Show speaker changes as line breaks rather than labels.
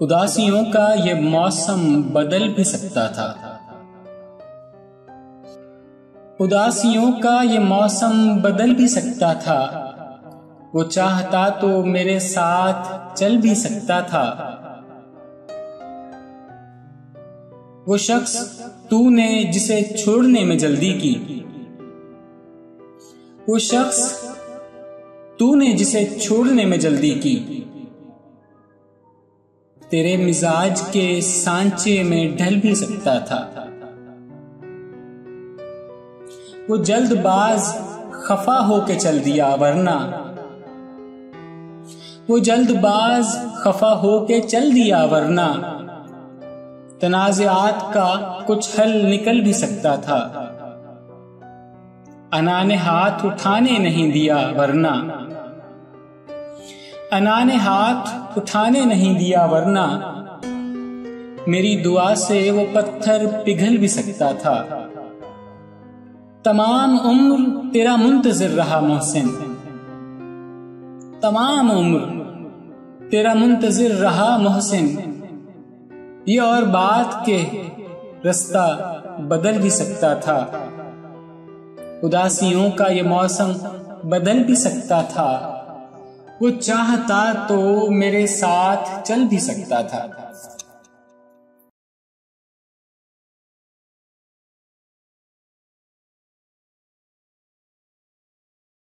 उदासियों का ये मौसम बदल भी सकता था। उदासियों का ये मौसम बदल भी सकता था। वो चाहता तो मेरे साथ चल भी सकता था। वो शख्स तूने जिसे छोड़ने में जल्दी की, वो शख्स तूने जिसे छोड़ने में जल्दी की, तेरे मिजाज के सांचे में ढल भी सकता था। वो जल्दबाज खफा होके चल दिया वरना, वो जल्दबाज खफा होके चल दिया वरना तनाज़ात का कुछ हल निकल भी सकता था। अना ने हाथ उठाने नहीं दिया वरना, अना ने हाथ उठाने नहीं दिया वरना मेरी दुआ से वो पत्थर पिघल भी सकता था। तमाम उम्र तेरा मुंतज़िर रहा मोहसिन, तमाम उम्र तेरा मुंतज़िर रहा मोहसिन। ये और बात के रास्ता बदल भी सकता था। उदासियों का ये मौसम बदल भी सकता था। वो चाहता तो मेरे साथ चल भी सकता था।